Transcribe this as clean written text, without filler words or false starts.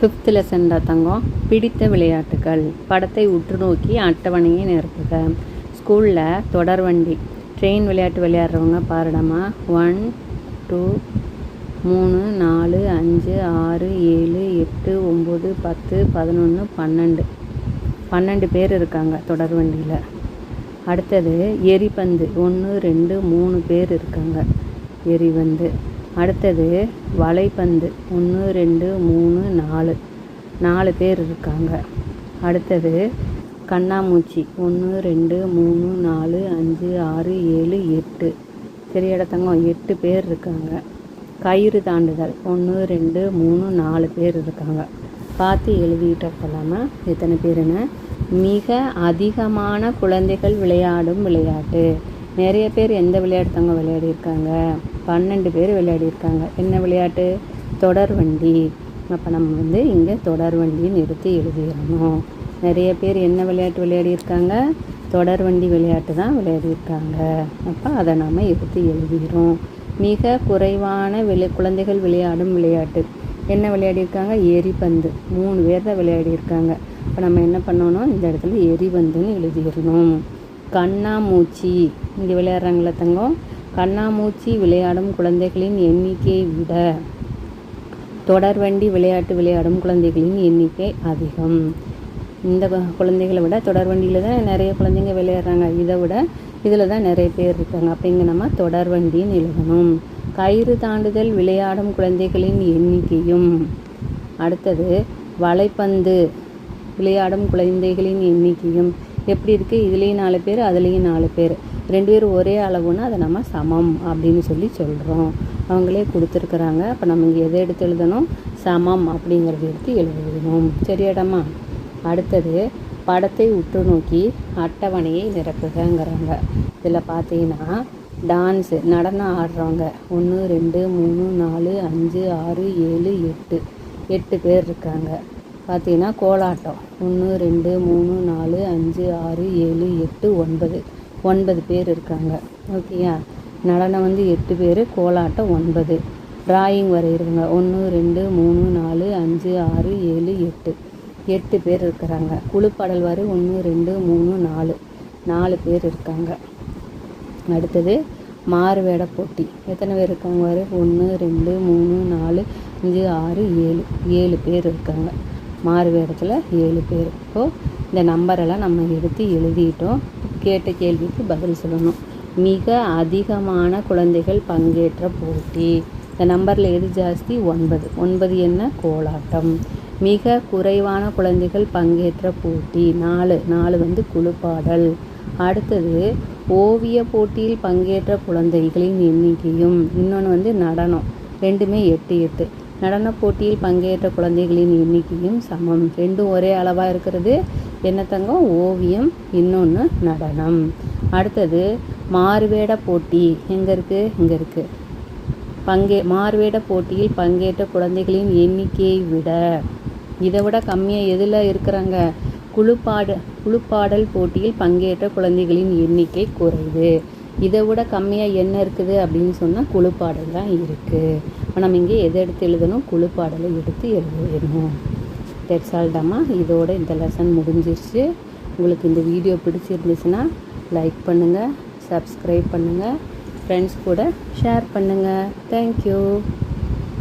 5th லெசன்டா தங்கம். பிடித்த விளையாட்டுகள். படத்தை உற்று நோக்கி அட்டவணையை நிரப்புக. ஸ்கூலில் தொடர்வண்டி ட்ரெயின் விளையாட்டு விளையாடுறவங்க பாருடமா. 1 2 3 4 5 6 7 8 9 10 11 12 பேர் இருக்காங்க தொடர்வண்டியில். அடுத்தது எரிபந்து 1 2 3 பேர் இருக்காங்க எரிபந்து. அடுத்தது வலைப்பந்து 1 2 3 4 பேர் இருக்காங்க. அடுத்தது கண்ணாமூச்சி 1 2 3 4 5 6 7 8 சரியாடா தங்கம் 8 பேர் இருக்காங்க. கயிறு தாண்டுதல் 1 2 3 4 பேர் இருக்காங்க. பார்த்து எழுதிட்டு போகலாமா எத்தனை பேருன்னு. மிக அதிகமான குழந்தைகள் விளையாடும் விளையாட்டு. நிறைய பேர் எந்த விளையாட்டு தங்க விளையாடியிருக்காங்க? 12 பேர் விளையாடியிருக்காங்க. என்ன விளையாட்டு? தொடர்வண்டி. அப்போ நம்ம இங்கே தொடர்வண்டி நிறுத்தி எழுதிடணும். நிறைய பேர் என்ன விளையாட்டு விளையாடியிருக்காங்க? தொடர்வண்டி விளையாட்டு தான் விளையாடியிருக்காங்க. அப்போ அதை நம்ம எடுத்து எழுதிக்கிறோம். மிக குறைவான குழந்தைகள் விளையாடும் விளையாட்டு என்ன விளையாடியிருக்காங்க? எரிபந்து. 3 பேர் தான் விளையாடியிருக்காங்க. இப்போ நம்ம என்ன பண்ணணும்? இந்த இடத்துல எரிபந்துன்னு எழுதிடணும். கண்ணாமூச்சி இங்கே விளையாடுறாங்களா தங்கம்? கண்ணாமூச்சி விளையாடும் குழந்தைகளின் எண்ணிக்கையை விட தொடர்வண்டி விளையாட்டு விளையாடும் குழந்தைகளின் எண்ணிக்கை அதிகம். இந்த குழந்தைகளை விட தொடர்வண்டியில் தான் நிறைய குழந்தைங்க விளையாடுறாங்க. இதை விட இதில் தான் நிறைய பேர் இருக்காங்க. அப்போ இங்கே நம்ம தொடர்வண்டின்னு எழுதணும். கயிறு தாண்டுதல் விளையாடும் குழந்தைகளின் எண்ணிக்கையும். அடுத்தது வலைப்பந்து விளையாடும் குழந்தைகளின் எண்ணிக்கையும் எப்படி இருக்குது? இதுலேயும் 4 பேர் அதுலேயும் 4 பேர். 2 பேர் ஒரே அளவுன்னா அதை நம்ம சமம் அப்படின்னு சொல்கிறோம். அவங்களே கொடுத்துருக்குறாங்க. அப்போ நம்ம இங்கே எதை எடுத்து எழுதணும்? சமம் அப்படிங்கிறத எடுத்து எழுதணும். சரியாடம்மா. அடுத்தது படத்தை உற்று நோக்கி அட்டவணையை நிரப்புகங்கிறாங்க. இதில் பார்த்தீங்கன்னா டான்ஸு நடனம் ஆடுறவங்க 1 2 3 4 5 6 7 8 பேர் இருக்காங்க. பார்த்தீங்கன்னா கோலாட்டம் 1 2 3 4 5 6 7 8 9 பேர் இருக்காங்க. ஓகேயா. நடனம் 8 பேர், கோலாட்டம் 9. டிராயிங் வரைகிறவங்க 1 2 3 4 5 6 7 8 பேர் இருக்கிறாங்க. குழுப்பாடல் வரை 1 2 3 4 பேர் இருக்காங்க. அடுத்தது மாறுவேட போட்டி எத்தனை பேர் இருக்காங்க? வரை 1 2 3 4 5 6 7 பேர் இருக்காங்க. மாறு வேடத்தில் 7 பேர். இப்போது இந்த நம்பரெல்லாம் நம்ம எடுத்து எழுதிட்டோம். கேட்ட கேள்விக்கு பதில் சொல்லணும். மிக அதிகமான குழந்தைகள் பங்கேற்ற போட்டி. இந்த நம்பரில் எது ஜாஸ்தி? 9 என்ன? கோலாட்டம். மிக குறைவான குழந்தைகள் பங்கேற்ற போட்டி 4 குழுப்பாடல். அடுத்தது ஓவிய போட்டியில் பங்கேற்ற குழந்தைகளின் எண்ணிக்கையும். இன்னொன்று நடனம். ரெண்டுமே 8. நடன போட்டியில் பங்கேற்ற குழந்தைகளின் எண்ணிக்கையும் சமம். ரெண்டும் ஒரே அளவாக இருக்கிறது என்ன தங்கம்? ஓவியம், இன்னொன்று நடனம். அடுத்தது மாறுவேட போட்டி எங்கே இருக்குது? இங்கே இருக்குது. மாறுவேட போட்டியில் பங்கேற்ற குழந்தைகளின் எண்ணிக்கையை விட இதை விட கம்மியாக எதில் இருக்கிறாங்க? குழுப்பாடல் போட்டியில் பங்கேற்ற குழந்தைகளின் எண்ணிக்கை குறைவு. இதை விட கம்மியாக என்ன இருக்குது அப்படின்னு சொன்னால் குழுப்பாடல் தான் இருக்குது. இப்போ நம்ம இங்கே எதை எடுத்து எழுதணும்? குழுப்பாடலை எடுத்து எழுதணும். தட்ஸ் ஆல் தாம்மா. இதோட இந்த லெசன் முடிஞ்சிருச்சு. உங்களுக்கு இந்த வீடியோ பிடிச்சிருந்துச்சுன்னா லைக் பண்ணுங்கள், சப்ஸ்கிரைப் பண்ணுங்கள், ஃப்ரெண்ட்ஸ் கூட ஷேர் பண்ணுங்கள். தேங்க்யூ.